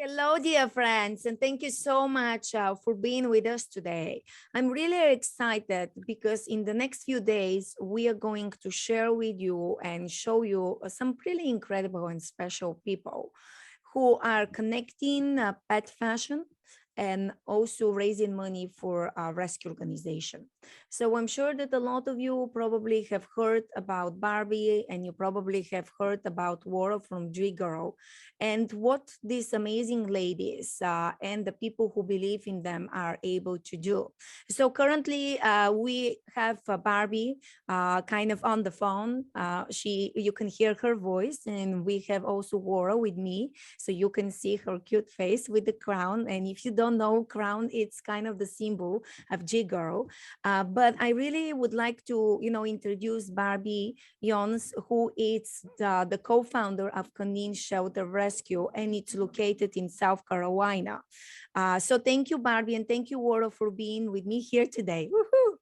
Hello, dear friends, and thank you so much for being with us today. I'm really excited because in the next few days, we are going to share with you and show you some really incredible and special people who are connecting pet fashion and also raising money for a rescue organization. So I'm sure that a lot of you probably have heard about Barbie and you probably have heard about Laura from Girl and what these amazing ladies and the people who believe in them are able to do. So currently we have Barbie kind of on the phone. You can hear her voice, and we have also Laura with me, so you can see her cute face with the crown. And if you don't know crown, it's kind of the symbol of Girl. But I really would like to, introduce Barbie Yonce, who is the co-founder of Canine Rescue, and it's located in South Carolina. So thank you, Barbie, and thank you, Laura, for being with me here today. Woohoo!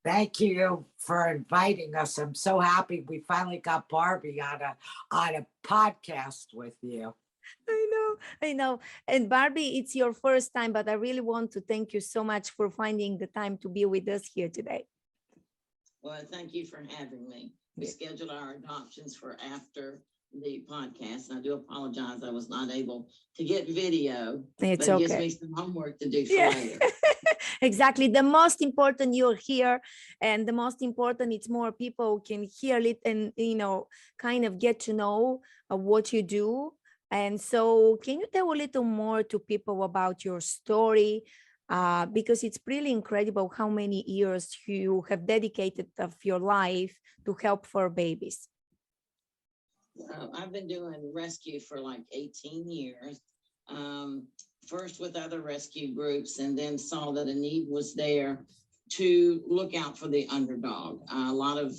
Thank you for inviting us. I'm so happy we finally got Barbie on a podcast with you. I know. And Barbie, it's your first time, but I really want to thank you so much for finding the time to be with us here today. Well, thank you for having me. We scheduled our adoptions for after the podcast. And I do apologize. I was not able to get video. It's but it okay. gives me some homework to do for later. Exactly. The most important you're here, and the most important it's more people can hear it and kind of get to know what you do. And so can you tell a little more to people about your story? Because it's really incredible how many years you have dedicated of your life to help for babies. I've been doing rescue for like 18 years. First with other rescue groups, and then saw that a need was there to look out for the underdog. A lot of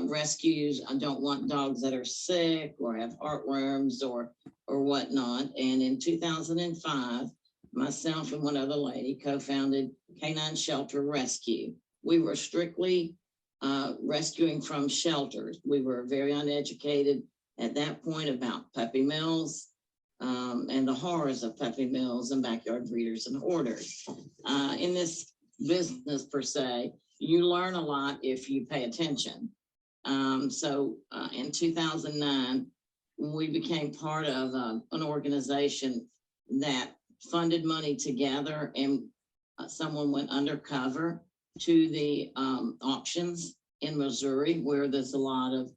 rescues don't want dogs that are sick or have heartworms or whatnot. And in 2005, myself and one other lady co-founded Canine Rescue. We were strictly rescuing from shelters. We were very uneducated at that point about puppy mills and the horrors of puppy mills and backyard breeders and hoarders. In this business per se, you learn a lot if you pay attention. So in 2009, we became part of an organization that funded money together, and someone went undercover to the auctions in Missouri, where there's a lot of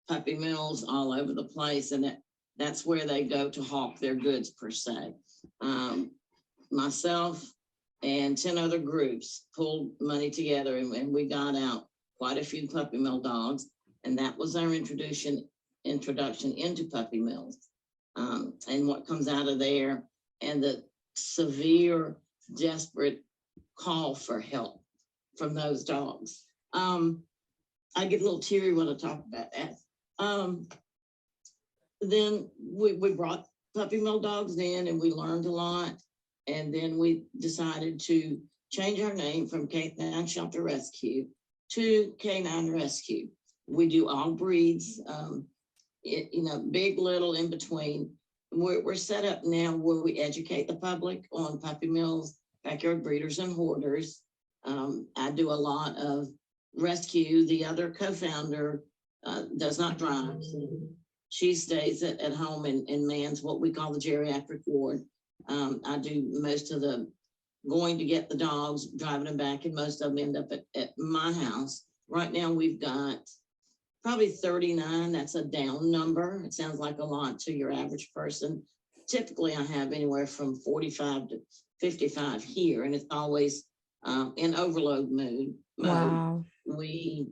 puppy mills all over the place, and that's where they go to hawk their goods per se. Myself and 10 other groups pulled money together, and we got out quite a few puppy mill dogs, and that was our introduction into puppy mills. And what comes out of there, and the severe, desperate call for help from those dogs. I get a little teary when I talk about that. Then we brought puppy mill dogs in, and we learned a lot. And then we decided to change our name from Canine Shelter Rescue to Canine Rescue. We do all breeds, big, little, in between. We're set up now where we educate the public on puppy mills, backyard breeders, and hoarders. I do a lot of rescue. The other co-founder does not drive. She stays at home and mans what we call the geriatric ward. I do most of the going to get the dogs, driving them back, and most of them end up at my house. Right now we've got probably 39. That's a down number. It sounds like a lot to your average person. Typically I have anywhere from 45 to 55 here, and it's always in overload mode. Wow. We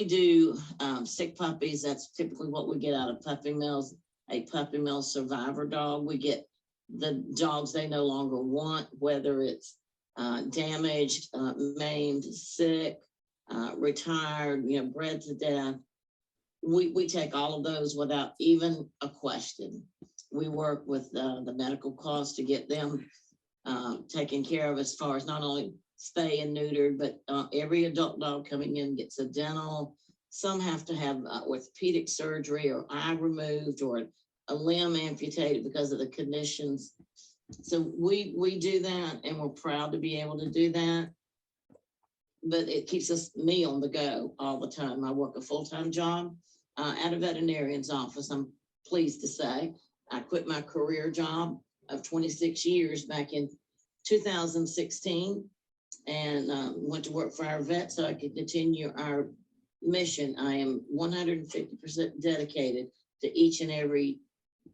do sick puppies. That's typically what we get out of puppy mills. A puppy mill survivor dog. We get the dogs they no longer want, whether it's damaged, maimed, sick, retired, bred to death. We take all of those without even a question. We work with the medical costs to get them taken care of, as far as not only spay and neutered, but every adult dog coming in gets a dental. Some have to have orthopedic surgery or eye removed or a limb amputated because of the conditions. So we do that, and we're proud to be able to do that. But it keeps me on the go all the time. I work a full-time job at a veterinarian's office. I'm pleased to say I quit my career job of 26 years back in 2016 and went to work for our vet so I could continue our mission. I am 150% dedicated to each and every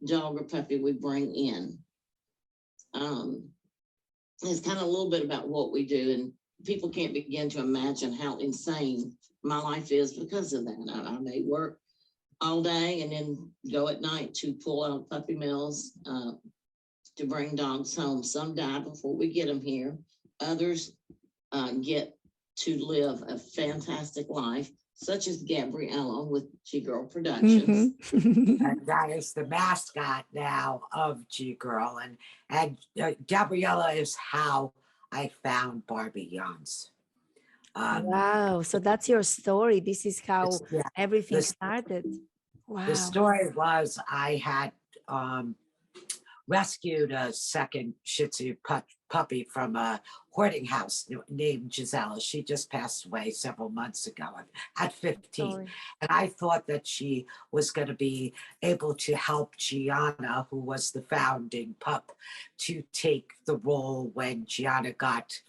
dog or puppy we bring in. It's kind of a little bit about what we do, and people can't begin to imagine how insane my life is because of that. I may work all day and then go at night to pull out puppy mills to bring dogs home. Some die before we get them here. Others get to live a fantastic life, such as Gabriella with G Girl Productions. And that is the mascot now of G Girl. And Gabriella is how I found Barbie Yonce. Wow. So that's your story. This is how everything started. Wow. The story was I had rescued a second Shih Tzu puppy from a hoarding house named Gisela. She just passed away several months ago at 15. Sorry. And I thought that she was going to be able to help Gianna, who was the founding pup, to take the role when Gianna got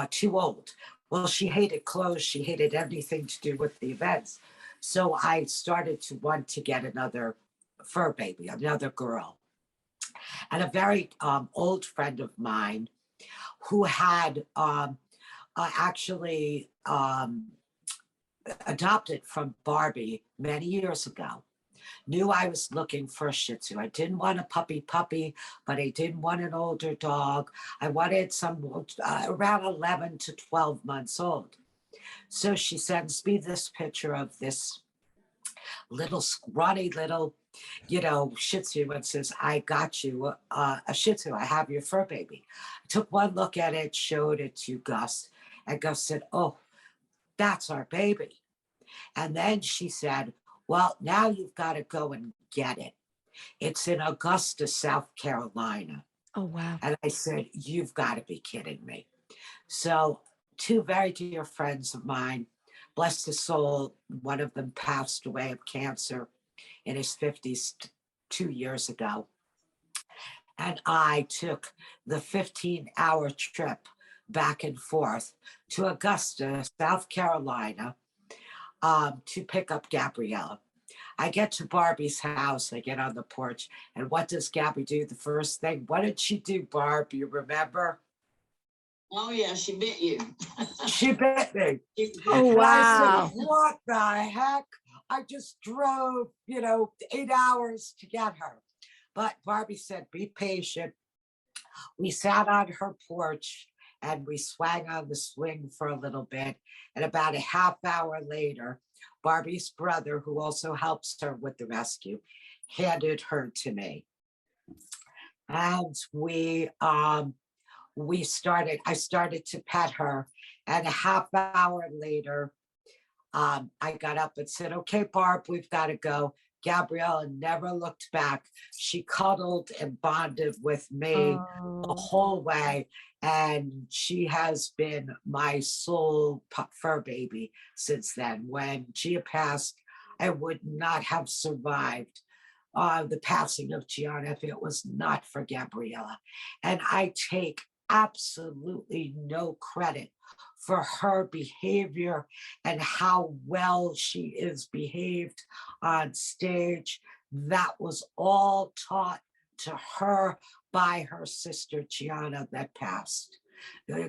too old. Well, she hated clothes. She hated everything to do with the events. So I started to want to get another fur baby, another girl. And a very old friend of mine who had actually adopted from Barbie many years ago knew I was looking for a Shih Tzu. I didn't want a puppy, but I didn't want an older dog. I wanted some around 11 to 12 months old. So she sends me this picture of this little scrawny little, Shih Tzu, and says, I got you a Shih Tzu. I have your fur baby. I took one look at it, showed it to Gus, and Gus said, oh, that's our baby. And then she said, well, now you've got to go and get it. It's in Augusta, South Carolina. Oh, wow. And I said, you've got to be kidding me. So two very dear friends of mine, bless his soul, one of them passed away of cancer in his 50s 2 years ago. And I took the 15-hour trip back and forth to Augusta, South Carolina, to pick up Gabriella. I get to Barbie's house, I get on the porch, and what does Gabby do? The first thing, what did she do, Barb? You remember? Oh yeah, she bit you. She bit me. Oh, wow. I said, what the heck? I just drove, 8 hours to get her. But Barbie said, be patient. We sat on her porch and we swung on the swing for a little bit. And about a half hour later, Barbie's brother, who also helps her with the rescue, handed her to me. And I started to pet her, and a half hour later, I got up and said, okay, Barb, we've got to go. Gabriella never looked back. She cuddled and bonded with me the whole way. And she has been my sole fur baby since then. When Gia passed, I would not have survived the passing of Gianna if it was not for Gabriella. And I take absolutely no credit for her behavior and how well she is behaved on stage. That was all taught to her by her sister Gianna that passed.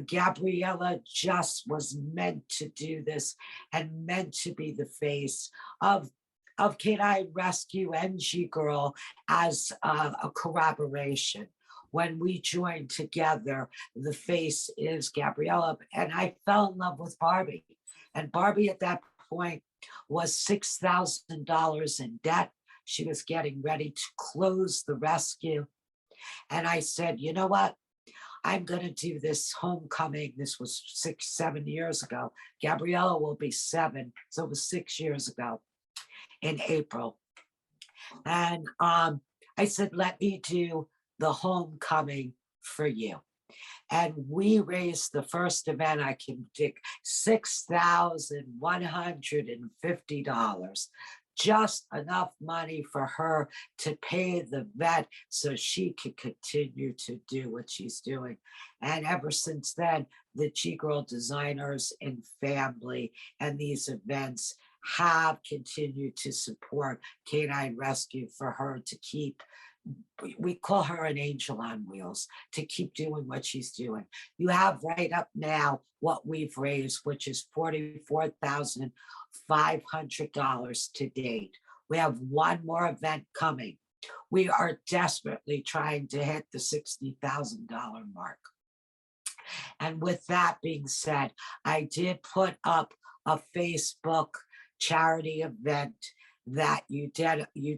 Gabriella just was meant to do this and meant to be the face of Canine Rescue and G Girl as a corroboration. When we joined together, the face is Gabriella. And I fell in love with Barbie. And Barbie at that point was $6,000 in debt. She was getting ready to close the rescue. And I said, you know what? I'm going to do this homecoming. This was 6-7 years ago. Gabriella will be 7. So it was 6 years ago in April. And I said, let me do the homecoming for you. And we raised the first event, I can dig $6,150, just enough money for her to pay the vet so she could continue to do what she's doing. And ever since then, the G Girl designers and family and these events have continued to support Canine Rescue for her to keep, we call her an angel on wheels, to keep doing what she's doing. You have right up now what we've raised, which is $44,500 to date. We have one more event coming. We are desperately trying to hit the $60,000 mark. And with that being said, I did put up a Facebook charity event that you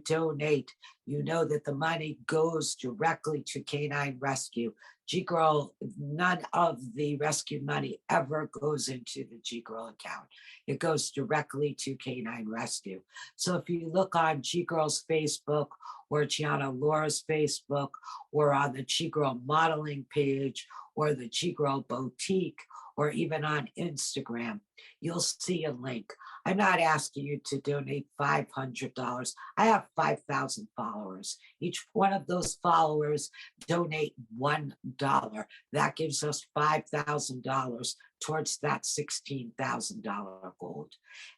donate. You know that the money goes directly to Canine Rescue. G Girl, none of the rescue money ever goes into the G Girl account. It goes directly to Canine Rescue. So if you look on G Girl's Facebook or Gianna Laura's Facebook or on the G Girl modeling page or the G Girl boutique or even on Instagram, you'll see a link. I'm not asking you to donate $500. I have 5,000 followers. Each one of those followers donate $1. That gives us $5,000 towards that $16,000 goal.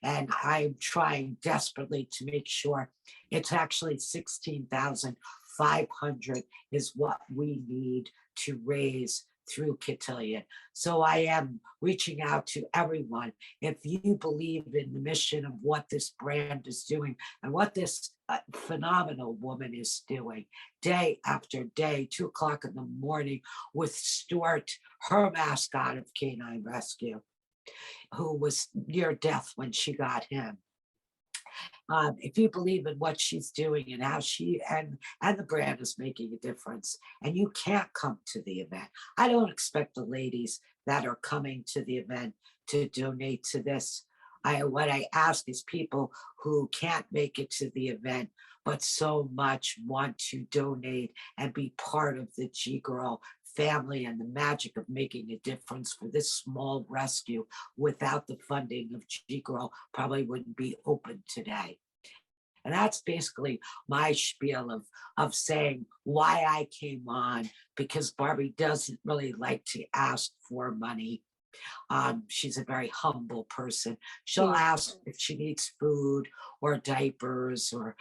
And I'm trying desperately to make sure it's actually 16,500 is what we need to raise through Cotillion. So I am reaching out to everyone. If you believe in the mission of what this brand is doing and what this phenomenal woman is doing day after day, 2 o'clock in the morning with Stuart, her mascot of Canine Rescue, who was near death when she got him. If you believe in what she's doing and how she and the brand is making a difference, and you can't come to the event, I don't expect the ladies that are coming to the event to donate to this. What I ask is people who can't make it to the event but so much want to donate and be part of the G Girl family and the magic of making a difference for this small rescue. Without the funding of G Girl, probably wouldn't be open today. And that's basically my spiel of saying why I came on, because Barbie doesn't really like to ask for money. She's a very humble person. She'll ask if she needs food or diapers or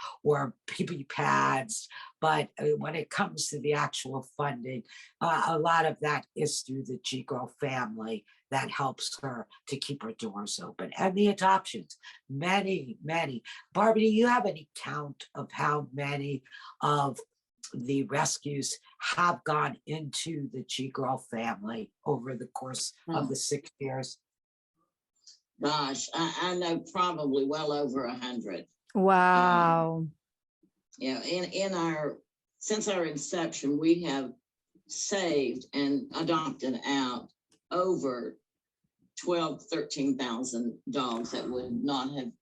pee pads, but when it comes to the actual funding, a lot of that is through the G Girl family that helps her to keep her doors open. And the adoptions, many, many. Barbie, do you have any count of how many of the rescues have gone into the G Girl family over the course of the 6 years? Gosh, I know probably well over 100. Wow. Yeah, since our inception, we have saved and adopted out over 13,000 dogs that would not have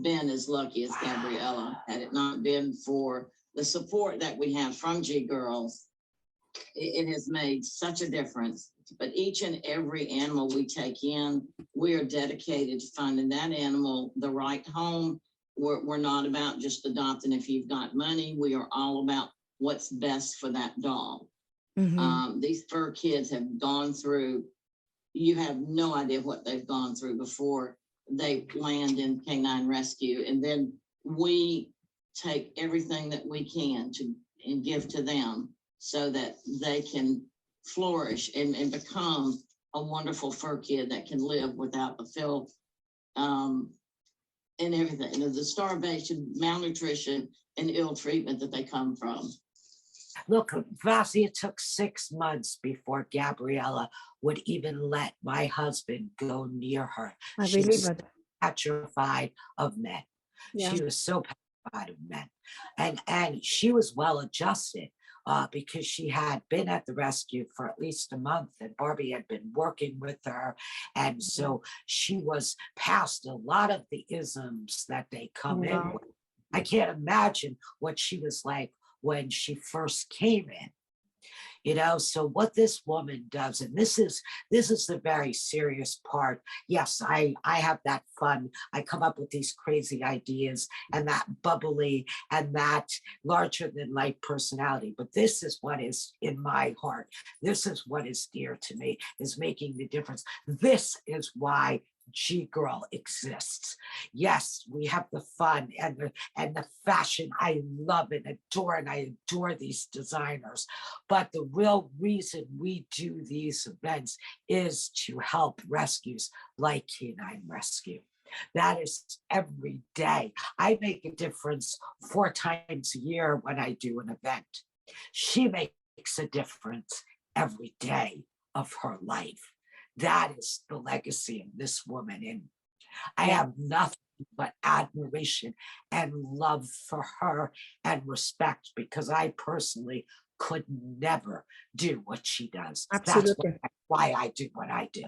been as lucky as Gabriella had it not been for the support that we have from G Girls. It has made such a difference. But each and every animal we take in, we are dedicated to finding that animal the right home. We're not about just adopting if you've got money. We are all about what's best for that dog. These fur kids have gone through, you have no idea what they've gone through before they land in Canine Rescue. And then we take everything that we can and give to them so that they can flourish and become a wonderful fur kid that can live without the filth and everything, the starvation, malnutrition, and ill treatment that they come from. Look, Vassie, it took 6 months before Gabriella would even let my husband go near her. She was petrified of men. She was so petrified of men. And she was well adjusted because she had been at the rescue for at least a month and Barbie had been working with her. And so she was past a lot of the isms that they come in with. I can't imagine what she was like when she first came in. So what this woman does, and this is the very serious part. Yes, I have that fun. I come up with these crazy ideas and that bubbly and that larger than life personality. But this is what is in my heart. This is what is dear to me, is making the difference. This is why G Girl exists. Yes, we have the fun and the fashion. I love and I adore these designers. But the real reason we do these events is to help rescues like Canine Rescue. That is every day. I make a difference 4 times a year when I do an event. She makes a difference every day of her life. That is the legacy of this woman. And I Yeah, have nothing but admiration and love for her and respect, because I personally could never do what she does. That's absolutely. why I do what I do.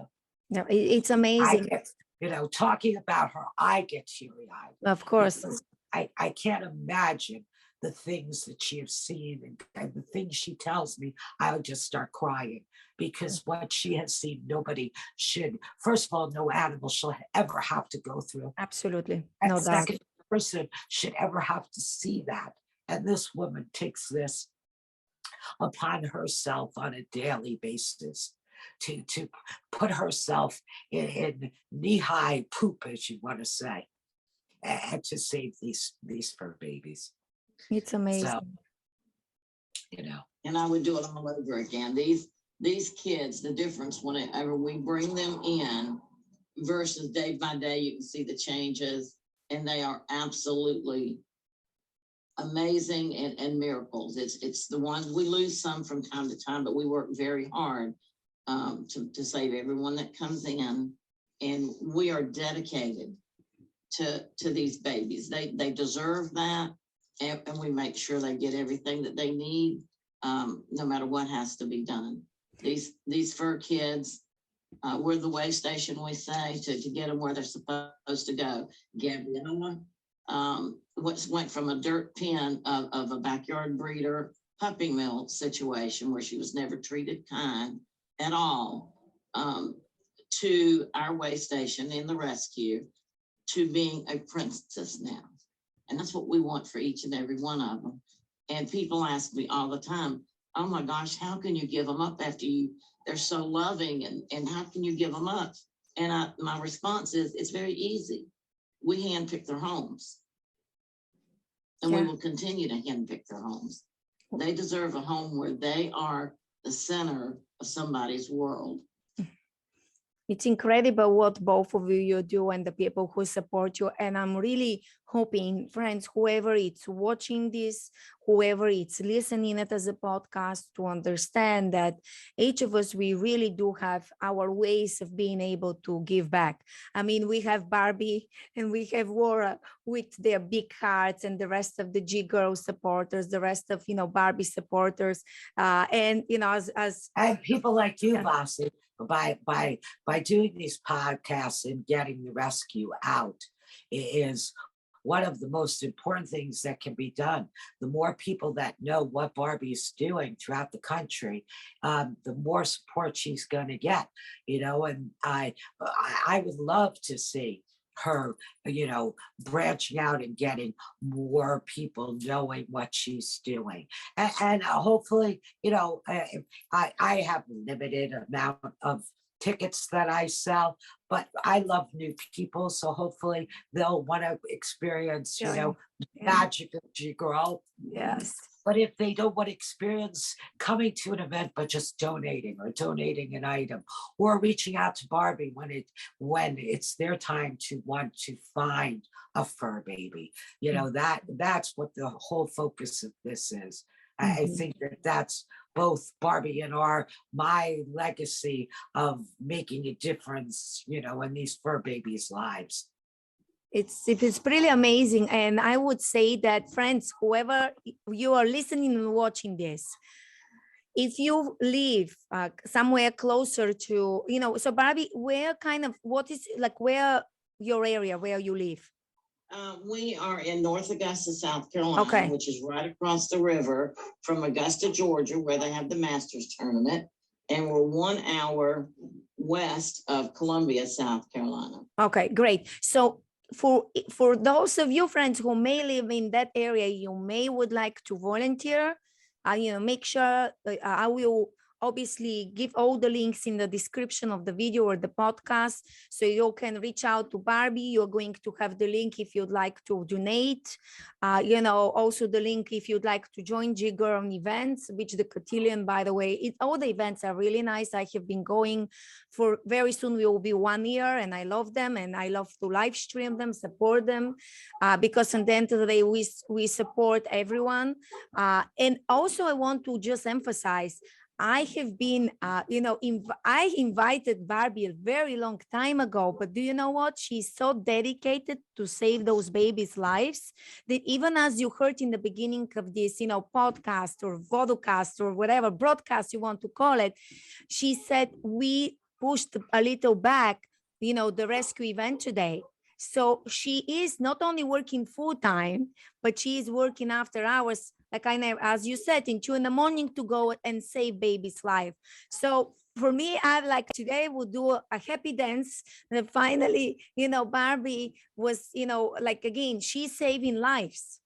No, it's I amazing. get, talking about her, I get teary eyed, Of course. because I can't imagine the things that she has seen, and the things she tells me. I'll just start crying, because what she has seen, nobody should, first of all, no animal shall ever have to go through. Absolutely. And No doubt. second, person should ever have to see that. And this woman takes this upon herself on a daily basis to put herself in knee-high poop, as you want to say, and to save these fur babies. It's So, amazing. And I would do it all over again. These kids, the difference whenever we bring them in versus day by day, you can see the changes, and they are absolutely amazing and miracles. It's the ones we lose some from time to time, but we work very hard to save everyone that comes in, and we are dedicated to these babies. They deserve that, and we make sure they get everything that they need, no matter what has to be done. These fur kids, we're the way station, we say, to get them where they're supposed to go. Gabriella went from a dirt pen of a backyard breeder puppy mill situation where she was never treated kind at all, to our way station in the rescue, to being a princess now. And that's what we want for each and every one of them. And people ask me all the time, oh my gosh, how can you give them up after they're so loving, and how can you give them up? And my response is, it's very easy. We handpick their homes, and we will continue to handpick their homes. They deserve a home where they are the center of somebody's world. It's incredible what both of you do and the people who support you. And I'm really hoping, friends, whoever is watching this, whoever is listening it as a podcast, to understand that each of us, we really do have our ways of being able to give back. I mean, we have Barbie and we have Laura with their big hearts, and the rest of the G Girl supporters, the rest of, Barbie supporters. And, as And people like you, Bossy, by doing these podcasts and getting the rescue out is one of the most important things that can be done. The more people that know what Barbie is doing throughout the country, the more support she's going to get. And I would love to see her, branching out and getting more people knowing what she's doing. And hopefully, I have a limited amount of tickets that I sell, but I love new people. So hopefully they'll want to experience, magic of G Girl. yes. But if they don't want to experience coming to an event, but just donating an item, or reaching out to Barbie when it's their time to want to find a fur baby, that's what the whole focus of this is. I think that's both Barbie and my legacy of making a difference, in these fur babies' lives. It's really amazing. And I would say that, friends, whoever you are listening and watching this, if you live somewhere closer to, so Barbie, what is, like, where your area, where you live? We are in North Augusta, South Carolina, Okay. which is right across the river from Augusta, Georgia, where they have the Masters tournament. And we're 1 hour west of Columbia, South Carolina. Okay, great. So for those of you friends who may live in that area, you may would like to volunteer. Make sure I will obviously give all the links in the description of the video or the podcast, so you can reach out to Barbie. You're going to have the link if you'd like to donate. Also the link if you'd like to join Jigger on events, which the cotillion, by the way, all the events are really nice. I have been going for very soon. We will be 1 year, and I love them, and I love to live stream them, support them, because at the end of the day, we support everyone. And also I want to just emphasize, I have been, I invited Barbie a very long time ago, but do you know what? She's so dedicated to save those babies' lives that even as you heard in the beginning of this, podcast or vodcast or whatever broadcast you want to call it, she said we pushed a little back, the rescue event today. So she is not only working full time, but she is working after hours, like as you said, in 2 a.m. to go and save baby's life. So for me, I like today we'll do a happy dance. And finally, Barbie was, like again, she's saving lives.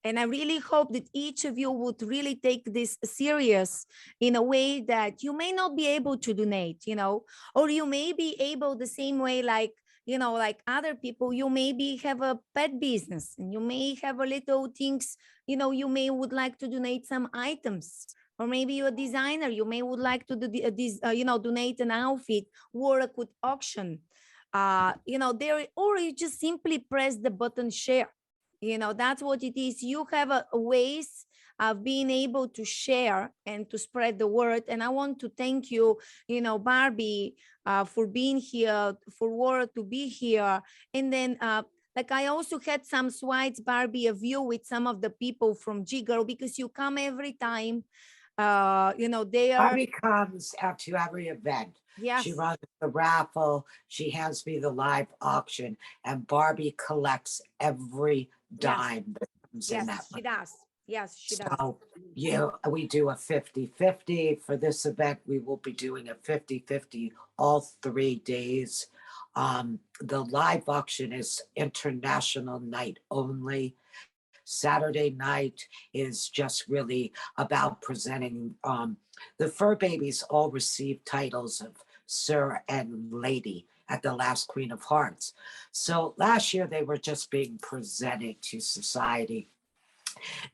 And I really hope that each of you would really take this serious in a way that you may not be able to donate, or you may be able the same way, like, like other people, you maybe have a pet business and you may have a little things, you may would like to donate some items, or maybe you're a designer, you may would like to do donate an outfit, work with auction, there, or you just simply press the button share. That's what it is. You have a ways of being able to share and to spread the word. And I want to thank you, Barbie, for being here, for Laura to be here. And then like I also had some slides, Barbie, of you with some of the people from G-Girl, because you come every time. They are. Barbie comes after every event. Yes. She runs the raffle. She hands me the live auction, and Barbie collects every dime that comes in that. Yes, she does. Yes, she does. So, we do a 50-50 for this event. We will be doing a 50-50 all 3 days. The live auction is international night only. Saturday night is just really about presenting. The fur babies all received titles of Sir and Lady at the last Queen of Hearts. So last year they were just being presented to society.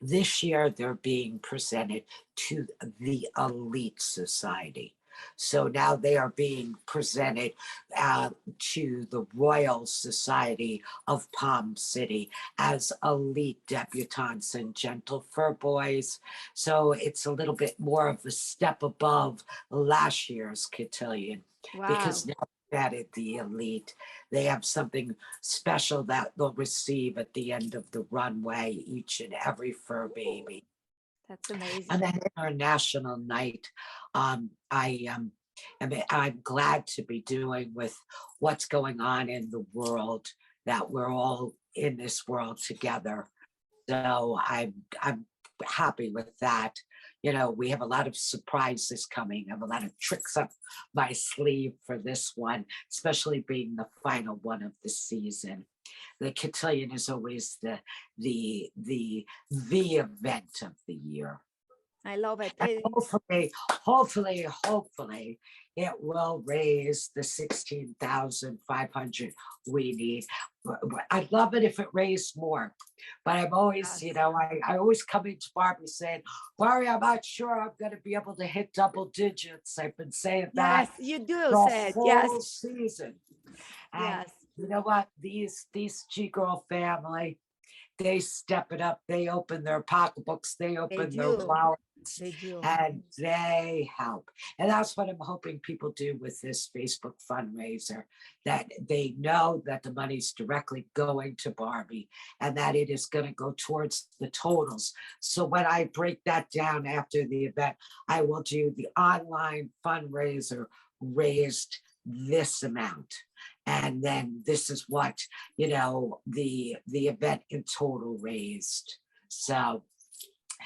This year they're being presented to the elite society. So now they are being presented to the Royal Society of Palm City as elite debutantes and gentle fur boys. So it's a little bit more of a step above last year's cotillion. Wow. Because now added the elite. They have something special that they'll receive at the end of the runway, each and every fur baby. That's amazing. And then international night, I'm glad to be doing with what's going on in the world, that we're all in this world together. So I'm happy with that. We have a lot of surprises coming. I have a lot of tricks up my sleeve for this one, especially being the final one of the season. The cotillion is always the event of the year. I love it. And hopefully, it will raise the 16,500 we need. I'd love it if it raised more, but I'm always, Yes. I always come into Barbie saying, Barbie, I'm not sure I'm going to be able to hit double digits. I've been saying that. Yes, you do the said, whole yes. season. And Yes. you know what? These G-Girl family, they step it up. They open their pocketbooks. They open their do. wallets. They do. And they help. And that's what I'm hoping people do with this Facebook fundraiser, that they know that the money's directly going to Barbie and that it is going to go towards the totals. So when I break that down after the event, I will do the online fundraiser raised this amount. And then this is what, you know, the event in total raised. So,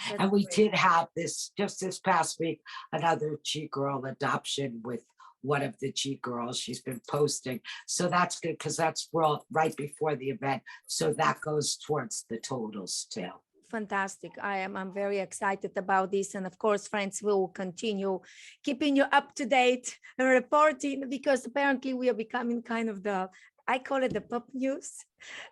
That's and we great. did have this, just this past week, another G Girl adoption with one of the G Girls. She's been posting. So that's good because that's right before the event. So that goes towards the totals too. Fantastic. I'm very excited about this. And of course, friends, we will continue keeping you up to date and reporting, because apparently we are becoming kind of I call it the pop news,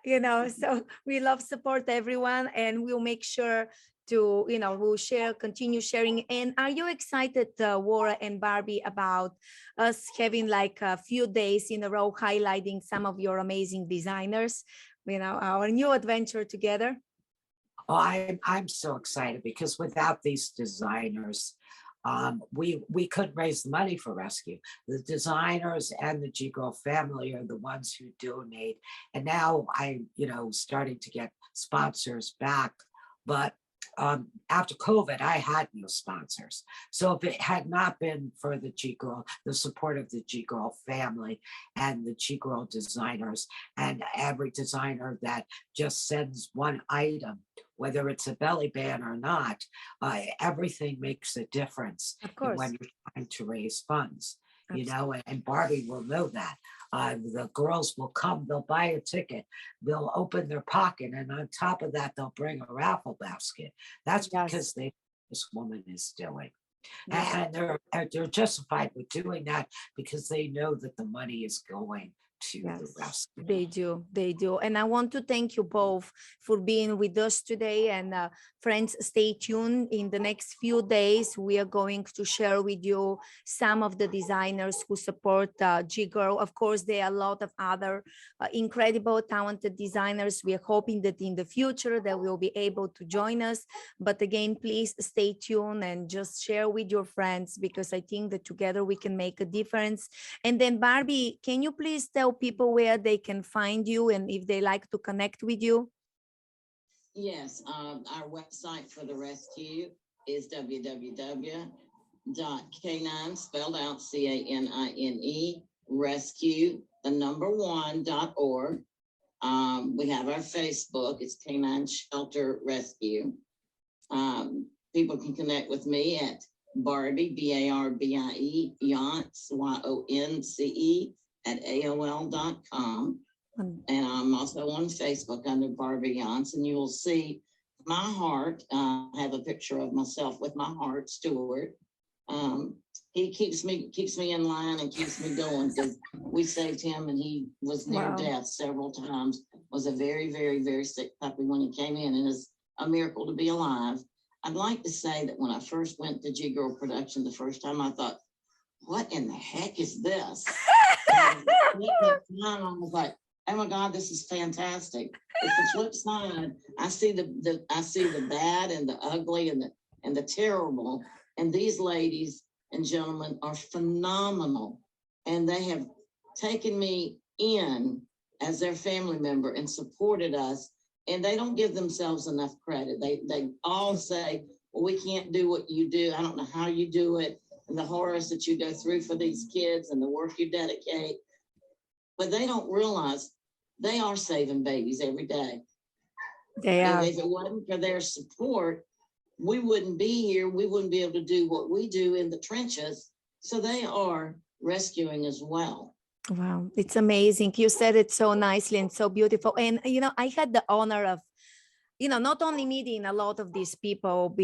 you know, so we love support everyone, and we'll make sure to, you know, we'll continue sharing. And are you excited, Laura and Barbie, about us having like a few days in a row highlighting some of your amazing designers, you know, our new adventure together? Oh, I'm so excited because without these designers, we couldn't raise the money for rescue. The designers and the G Girl family are the ones who donate. And now you know, starting to get sponsors back. But after COVID, I had no sponsors. So if it had not been for the G Girl, the support of the G Girl family and the G Girl designers, and every designer that just sends one item, whether it's a belly band or not, everything makes a difference Of course. when you're trying to raise funds, you Absolutely. know, and Barbie will know that. The girls will come, they'll buy a ticket, they'll open their pocket, and on top of that, they'll bring a raffle basket. That's Yes. because this woman is doing. Yes. And they're justified with doing that because they know that the money is going to the Yes, rescue. they do. They do. And I want to thank you both for being with us today. And friends, stay tuned. In the next few days, we are going to share with you some of the designers who support G Girl. Of course, there are a lot of other incredible, talented designers. We are hoping that in the future they will be able to join us. But again, please stay tuned and just share with your friends, because I think that together we can make a difference. And then Barbie, can you please tell people where they can find you and if they like to connect with you? Yes, our website for the rescue is www.canine, spelled out CANINE, rescue, #1.org. We have our Facebook, it's Canine Shelter Rescue. People can connect with me at Barbie, BARBIE, Yonce, YONCE, at AOL.com. And I'm also on Facebook under Barbie Yonce, and you will see my heart. I have a picture of myself with my heart, Stuart. He keeps me in line and keeps me going, because we saved him and he was near death several times. Was a very, very, very sick puppy when he came in, and it's a miracle to be alive. I'd like to say that when I first went to G Girl production the first time, I thought, what in the heck is this? I was like, oh my God, this is fantastic. It's the flip side. I see the bad and the ugly and the terrible. And these ladies and gentlemen are phenomenal. And they have taken me in as their family member and supported us. And they don't give themselves enough credit. They all say, well, we can't do what you do. I don't know how you do it. And the horrors that you go through for these kids and the work you dedicate. But they don't realize they are saving babies every day. They are. And if it wasn't for their support, we wouldn't be here. We wouldn't be able to do what we do in the trenches. So they are rescuing as well. Wow, it's amazing. You said it so nicely and so beautiful. And, you know, I had the honor of, you know, not only meeting a lot of these people,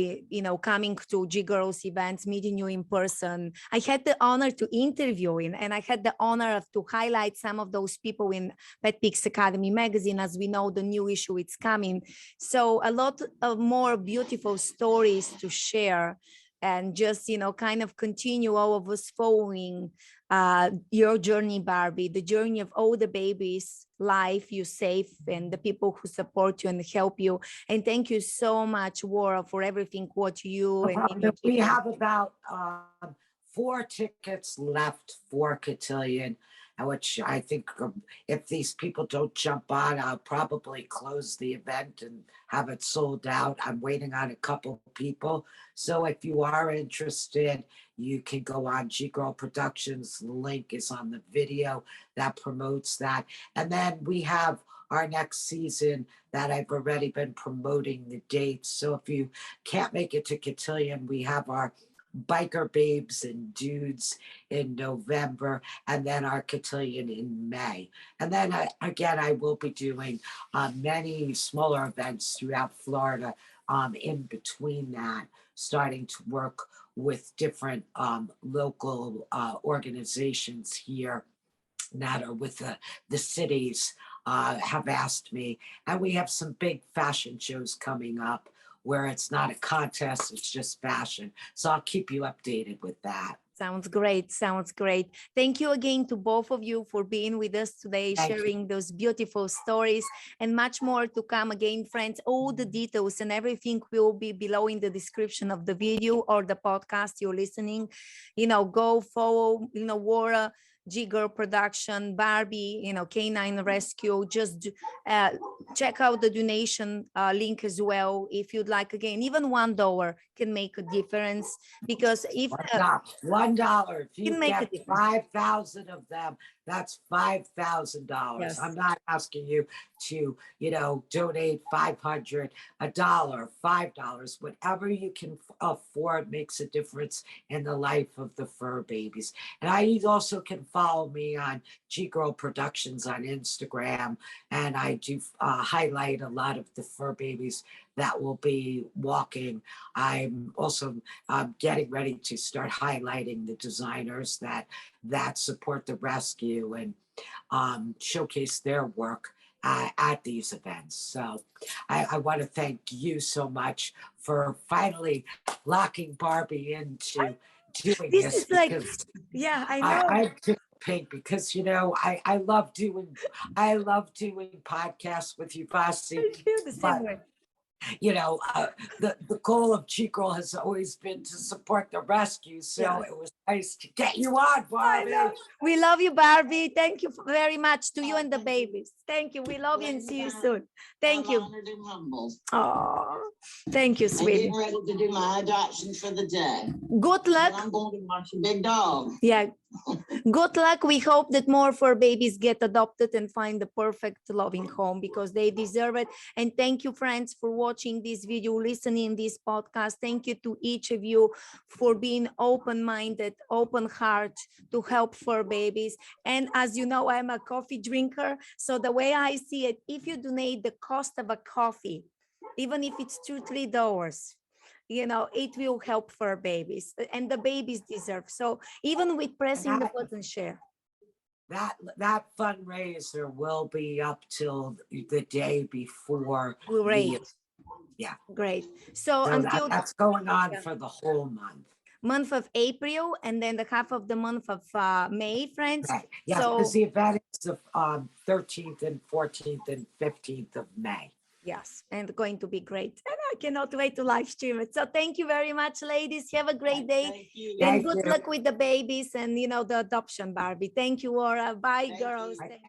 coming to G Girls events, meeting you in person. I had the honor to interviewing, and I had the honor of to highlight some of those people in Pet Pigs Academy magazine. As we know, the new issue is coming. So a lot of more beautiful stories to share, and just, you know, kind of continue all of us following your journey, Barbie, the journey of all the babies' life you save and the people who support you and help you. And thank you so much, Laura, for everything what you and we have about 4 tickets left for Cotillion, which I think if these people don't jump on, I'll probably close the event and have it sold out. I'm waiting on a couple people. So if you are interested, you can go on G Girl Productions. The link is on the video that promotes that. And then we have our next season that I've already been promoting the dates. So if you can't make it to Cotillion, we have our Biker Babes and Dudes in November, and then our Cotillion in May. And then again, I will be doing many smaller events throughout Florida in between that, starting to work with different local organizations here that are with the cities have asked me. And we have some big fashion shows coming up where it's not a contest, it's just fashion. So I'll keep you updated with that. Sounds great. Sounds great. Thank you again to both of you for being with us today, sharing those beautiful stories and much more to come. Again, friends, all the details and everything will be below in the description of the video or the podcast you're listening. Go follow, Laura, G Girl Production, Barbie, Canine Rescue. Just check out the donation link as well. If you'd like, again, even $1 can make a difference, because if $1, if you can make get 5,000 of them, that's $5,000. Yes. I'm not asking you to, donate 500, $1, $5, whatever you can afford makes a difference in the life of the fur babies. And you also can follow me on G Girl Productions on Instagram, and I do highlight a lot of the fur babies that will be walking. I'm also getting ready to start highlighting the designers that support the rescue and showcase their work at these events. So I want to thank you so much for finally locking Barbie into doing this this. is like, yeah, I know. I'm pink because I love doing podcasts with you, Bossy. I feel the same way. The goal of G Girl has always been to support the rescue. So It was nice to get you on, Barbie. We love you, Barbie. Thank you very much to you and the babies. Thank you. We love you and see you soon. Thank you. Honored and humbled. Oh, thank you, I'm sweetie. getting ready to do my adoption for the day. Good And luck. I'm going to watch a big dog. Yeah. Good luck. We hope that more fur babies get adopted and find the perfect loving home, because they deserve it. And thank you, friends, for watching this video, listening this podcast. Thank you to each of you for being open-minded, open heart to help fur babies. And as you know, I'm a coffee drinker. So the way I see it, if you donate the cost of a coffee, even if it's $2, $3, it will help fur babies, and the babies deserve. So even with pressing the button share, that fundraiser will be up till the day before. great. Yeah, Great. So until that's going on for the whole month of April, and then the half of the month of May, friends. Right. Yeah, so because the event is the 13th and 14th and 15th of May. Yes, and going to be great. And I cannot wait to live stream it. So thank you very much, ladies. Have a great day. Thank you. And good luck with the babies and, the adoption, Barbie. Thank you, Laura. Bye, Thank girls. you.